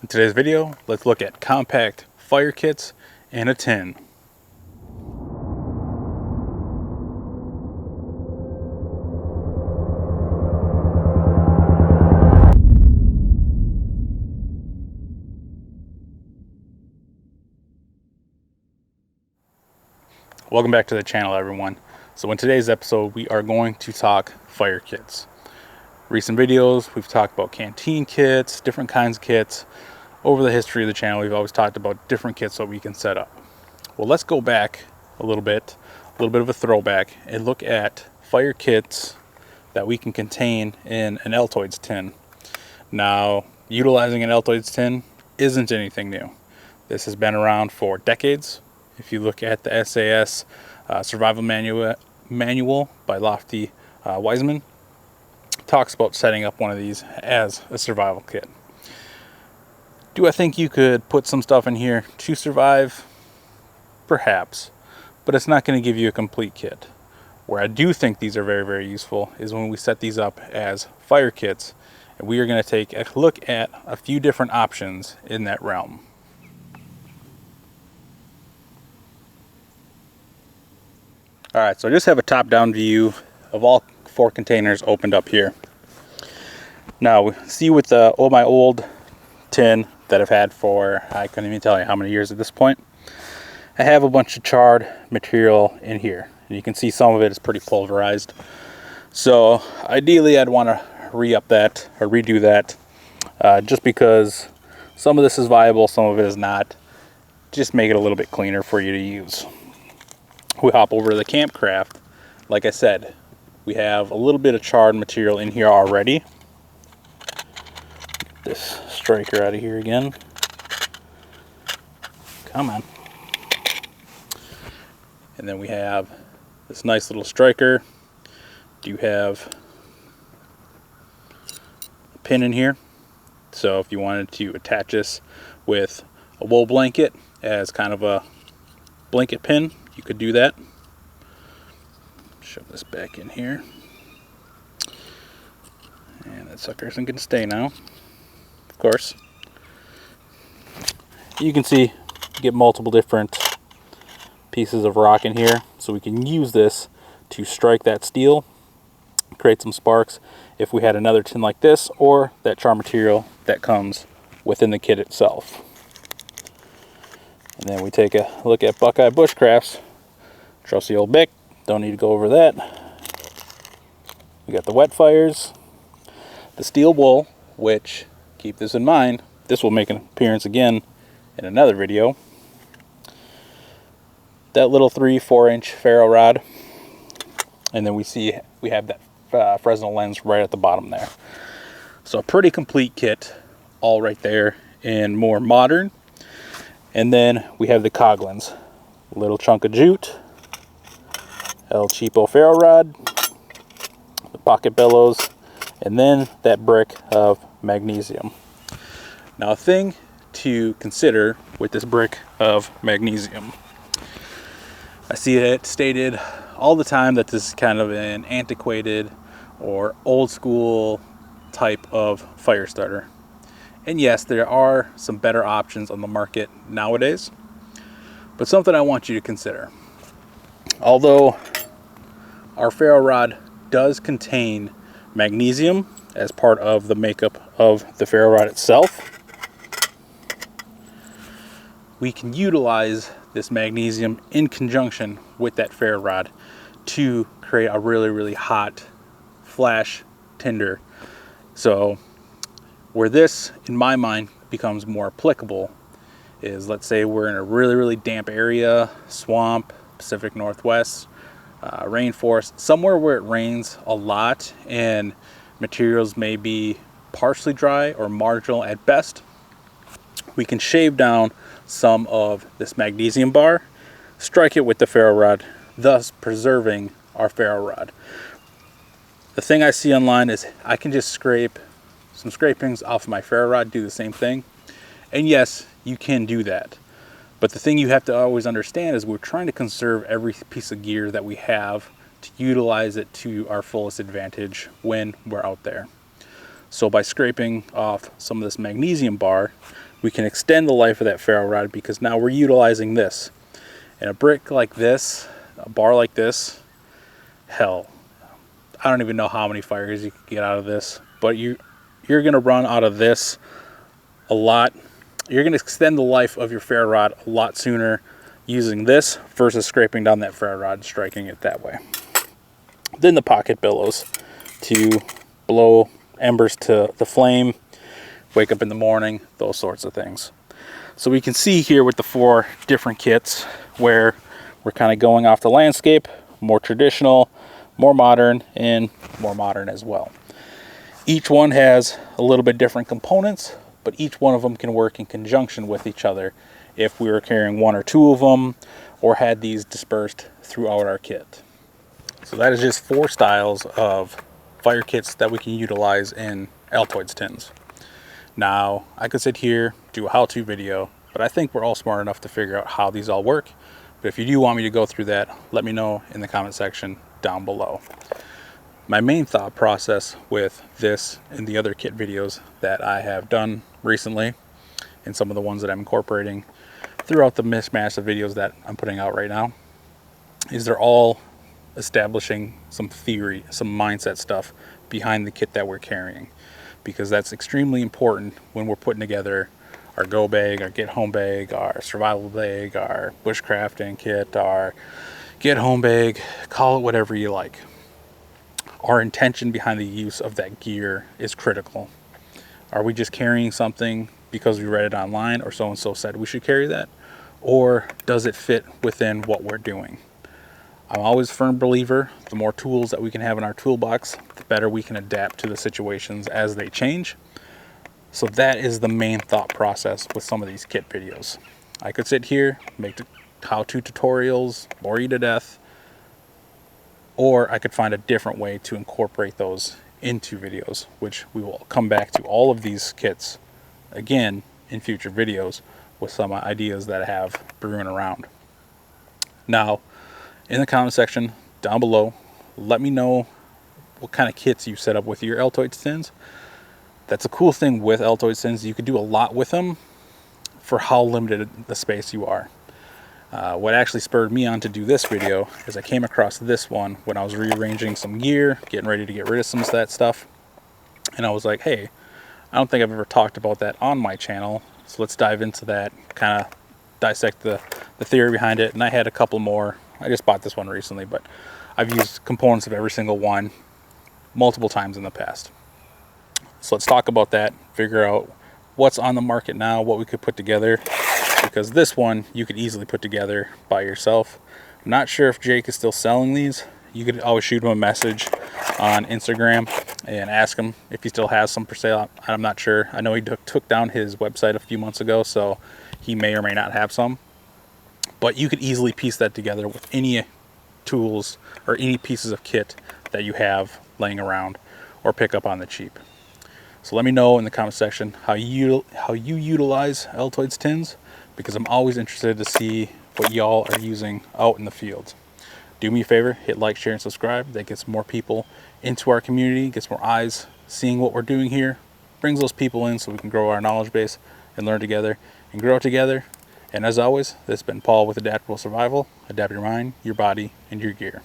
In today's video, let's look at compact fire kits in a tin. Welcome back to the channel, everyone. So in today's episode, we are going to talk fire kits. Recent videos, we've talked about canteen kits, different kinds of kits. Over the history of the channel, we've always talked about different kits that we can set up. Well, let's go back a little bit of a throwback, and look at fire kits that we can contain in an Altoids tin. Now, utilizing an Altoids tin isn't anything new. This has been around for decades. If you look at the SAS Survival Manual by Lofty Wiseman, talks about setting up one of these as a survival kit. Do I think you could put some stuff in here to survive? Perhaps, but it's not going to give you a complete kit. Where I do think these are very, very useful is when we set these up as fire kits, and we are going to take a look at a few different options in that realm. Alright, so I just have a top-down view of all 4 containers opened up here. Now, see with my old tin that I've had for, I couldn't even tell you how many years at this point, I have a bunch of charred material in here. And you can see some of it is pretty pulverized. So, ideally I'd want to re-up that, or redo that, just because some of this is viable, some of it is not. Just make it a little bit cleaner for you to use. We hop over to the Campcraft. Like I said, we have a little bit of charred material in here already. Get this striker out of here again. Come on. And then we have this nice little striker. Do have a pin in here. So if you wanted to attach this with a wool blanket as kind of a blanket pin, you could do that. Shove this back in here. And that sucker isn't going to stay now, of course. You can see, get multiple different pieces of rock in here, so we can use this to strike that steel, create some sparks if we had another tin like this, or that char material that comes within the kit itself. And then we take a look at Buckeye Bushcraft's trusty old Bic. Don't need to go over that. We got the wet fires, the steel wool, which, keep this in mind, this will make an appearance again in another video. That little 3-4 inch ferro rod, and then we have that Fresnel lens right at the bottom there. So a pretty complete kit, all right there, and more modern. And then we have the Coglins, little chunk of jute, El Cheapo ferro rod, the pocket bellows, and then that brick of magnesium. Now, a thing to consider with this brick of magnesium, I see it stated all the time that this is kind of an antiquated or old school type of fire starter. And yes, there are some better options on the market nowadays, but something I want you to consider. Although our ferro rod does contain magnesium as part of the makeup of the ferro rod itself, we can utilize this magnesium in conjunction with that ferro rod to create a really, really hot flash tinder. So where this, in my mind, becomes more applicable is, let's say we're in a really, really damp area, swamp, Pacific Northwest, rainforest, somewhere where it rains a lot and materials may be partially dry or marginal at best. We can shave down some of this magnesium bar, strike it with the ferro rod, thus preserving our ferro rod. The thing I see online is I can just scrape some scrapings off of my ferro rod, do the same thing. And yes, you can do that. But the thing you have to always understand is we're trying to conserve every piece of gear that we have to utilize it to our fullest advantage when we're out there. So by scraping off some of this magnesium bar, we can extend the life of that ferro rod because now we're utilizing this. And a brick like this, a bar like this, hell, I don't even know how many fires you can get out of this, but you're going to run out of this a lot. You're going to extend the life of your ferro rod a lot sooner using this versus scraping down that ferro rod and striking it that way. Then the pocket bellows to blow embers to the flame, wake up in the morning, those sorts of things. So we can see here with the 4 different kits where we're kind of going off the landscape, more traditional, more modern, and more modern as well. Each one has a little bit different components, but each one of them can work in conjunction with each other if we were carrying 1 or 2 of them or had these dispersed throughout our kit. So that is just 4 styles of fire kits that we can utilize in Altoids tins. Now, I could sit here, do a how-to video, but I think we're all smart enough to figure out how these all work. But if you do want me to go through that, let me know in the comment section down below. My main thought process with this and the other kit videos that I have done recently, and some of the ones that I'm incorporating throughout the mishmash of videos that I'm putting out right now, is they're all establishing some theory, some mindset stuff behind the kit that we're carrying, because that's extremely important when we're putting together our go bag, our get home bag, our survival bag, our bushcrafting kit, our get home bag, call it whatever you like. Our intention behind the use of that gear is critical. Are we just carrying something because we read it online or so-and-so said we should carry that? Or does it fit within what we're doing? I'm always a firm believer, the more tools that we can have in our toolbox, the better we can adapt to the situations as they change. So that is the main thought process with some of these kit videos. I could sit here, make how-to tutorials, bore you to death, or I could find a different way to incorporate those into videos, which we will come back to all of these kits again in future videos with some ideas that I have brewing around. Now, in the comment section down below, let me know what kind of kits you set up with your Altoids tins. That's a cool thing with Altoids tins. You can do a lot with them for how limited the space you are. What actually spurred me on to do this video is I came across this one when I was rearranging some gear, getting ready to get rid of some of that stuff. And I was like, hey, I don't think I've ever talked about that on my channel. So let's dive into that, kind of dissect the theory behind it. And I had a couple more. I just bought this one recently, but I've used components of every single one multiple times in the past. So let's talk about that, figure out what's on the market now, what we could put together, because this one you could easily put together by yourself. I'm not sure if Jake is still selling these. You could always shoot him a message on Instagram and ask him if he still has some for sale. I'm not sure. I know he took down his website a few months ago, so he may or may not have some. But you could easily piece that together with any tools or any pieces of kit that you have laying around or pick up on the cheap. So let me know in the comment section how you utilize Altoids tins, because I'm always interested to see what y'all are using out in the field. Do me a favor, hit like, share, and subscribe. That gets more people into our community, gets more eyes seeing what we're doing here, brings those people in so we can grow our knowledge base and learn together and grow together. And as always, this has been Paul with Adaptable Survival. Adapt your mind, your body, and your gear.